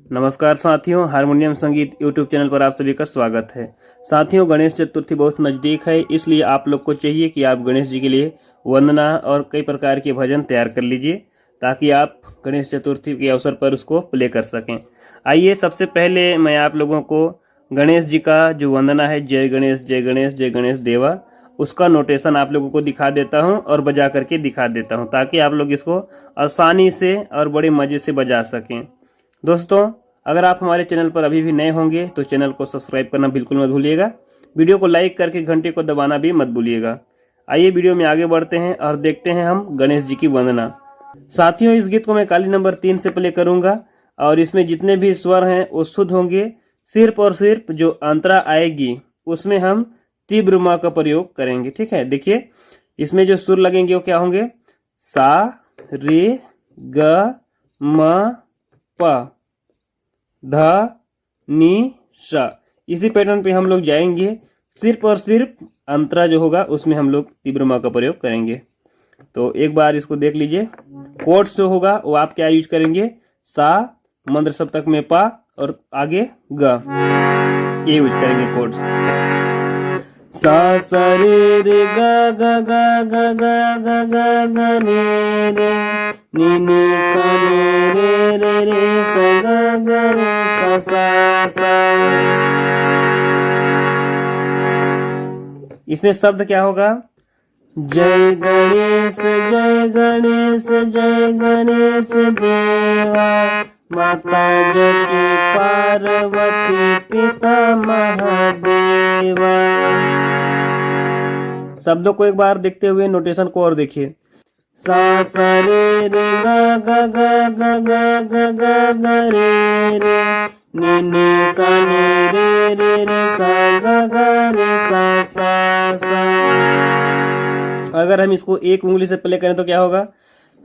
नमस्कार साथियों, हारमोनियम संगीत यूट्यूब चैनल पर आप सभी का स्वागत है। साथियों, गणेश चतुर्थी बहुत नजदीक है, इसलिए आप लोग को चाहिए कि आप गणेश जी के लिए वंदना और कई प्रकार के भजन तैयार कर लीजिए ताकि आप गणेश चतुर्थी के अवसर पर उसको प्ले कर सकें। आइए, सबसे पहले मैं आप लोगों को गणेश जी का जो वंदना है, जय गणेश जय गणेश जय गणेश देवा, उसका नोटेशन आप लोगों को दिखा देता हूं और बजा करके दिखा देता हूं ताकि आप लोग इसको आसानी से और बड़े मजे से बजा सकें। दोस्तों, अगर आप हमारे चैनल पर अभी भी नए होंगे तो चैनल को सब्सक्राइब करना बिल्कुल मत भूलिएगा। वीडियो को लाइक करके घंटे को दबाना भी मत भूलिएगा। आइए वीडियो में आगे बढ़ते हैं और देखते हैं हम गणेश जी की वंदना। साथियों, इस गीत को मैं काली नंबर 3 से प्ले करूंगा और इसमें जितने भी स्वर हैं वो शुद्ध होंगे। सिर्फ और सिर्फ जो अंतरा आएगी उसमें हम तीव्र म का प्रयोग करेंगे। ठीक है, देखिए इसमें जो सुर लगेंगे वो क्या होंगे, सा रे ग म प ध नी सा। इसी पैटर्न पे हम लोग जाएंगे। सिर्फ और सिर्फ अंतरा जो होगा उसमें हम लोग तीव्र म का प्रयोग करेंगे। तो एक बार इसको देख लीजिए। कोड्स जो होगा वो आप क्या यूज करेंगे, सा मंद्र सप्तक में पा और आगे ग, ये यूज करेंगे कोड्स। सा सा रे रे ग ग ग ग ग ग ग ग रे रे नी नी सा रे रे रे सा ग ग रे सा सा सा। इसमें शब्द क्या होगा, जय गणेश जय गणेश जय गणेश देवा, माता जगती पार्वती पिता महादेवा। शब्दों को एक बार देखते हुए नोटेशन को और देखिए। सा सा रे रे ग ग ग ग ग ग ग ग रे रे नी नी सा नी रे रे रे सा ग ग रे सा सा सा। अगर हम इसको एक उंगली से प्ले करें तो क्या होगा,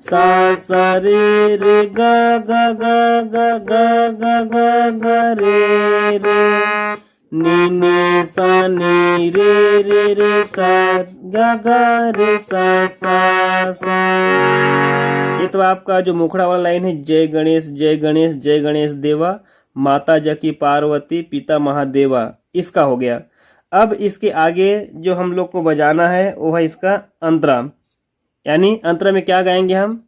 सा सा रे रे ग ग ग ग ग ग ग ग रे रे नी नी सा नी रे रे रे सा ग ग रे सा सा सा। ये तो आपका जो मुखड़ा वाला लाइन है, जय गणेश जय गणेश जय गणेश देवा, माता जकी पार्वती पिता महादेवा, इसका हो गया। अब इसके आगे जो हम लोग को बजाना है वो है इसका अंतरा। यानी अंतरा में क्या गाएंगे हम,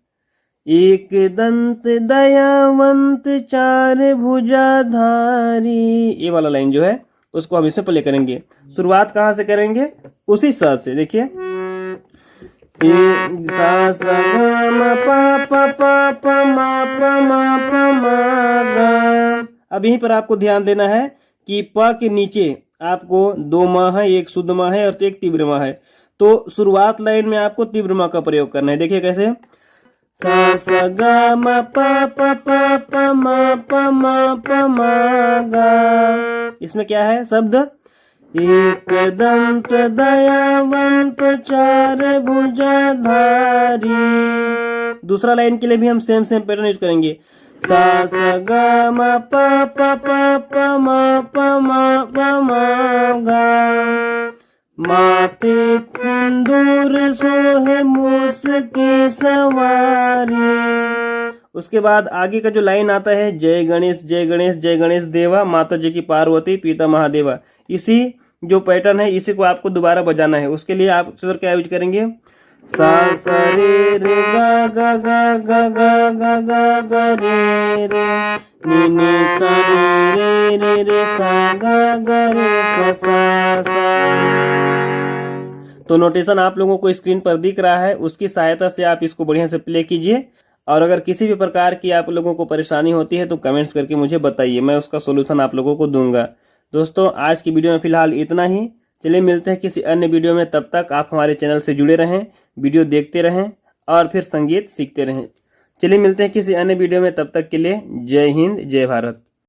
एक दंत दयावंत चार भुजाधारी, ये वाला लाइन जो है उसको हम इसमें प्ले करेंगे। शुरुआत कहाँ से करेंगे, उसी सा से। देखिए, सा सा ग म प प प प म प म प म ग। अब यहीं पर आपको ध्यान देना है कि प के नीचे आपको दो म है, एक शुद्ध म है और एक तीव्र म है। तो शुरुआत लाइन में आपको तीव्र म का प्रयोग करना है। देखिए कैसे, सा सा ग म प प प प म प म प म ग। इसमें क्या है शब्द, एक दंत दयावंत चार भुजाधारी। दूसरा लाइन के लिए भी हम सेम पैटर्न यूज करेंगे। सा सा ग म प प प प म प म प म ग। माथे सिंदूर सोहे मूस की सवारी। उसके बाद आगे का जो लाइन आता है, जय गणेश जय गणेश जय गणेश देवा, माता जी की पार्वती पिता महादेवा, इसी जो पैटर्न है इसी को आपको दोबारा बजाना है। उसके लिए आप सुर क्या यूज करेंगे, सा सा रे रे ग ग ग ग ग ग ग ग रे रे नी नी सा रे रे रे सा ग ग रे सा सा सा। तो नोटेशन आप लोगों को स्क्रीन पर दिख रहा है, उसकी सहायता से आप इसको बढ़िया से प्ले कीजिए। और अगर किसी भी प्रकार की आप लोगों को परेशानी होती है तो कमेंट्स करके मुझे बताइए, मैं उसका सोल्यूशन आप लोगों को दूंगा। दोस्तों, आज की वीडियो में फिलहाल इतना ही। चलिए मिलते हैं किसी अन्य वीडियो में, तब तक आप हमारे चैनल से जुड़े रहें, वीडियो देखते रहें और फिर संगीत सीखते रहें। चलिए मिलते हैं किसी अन्य वीडियो में, तब तक के लिए जय हिंद जय भारत।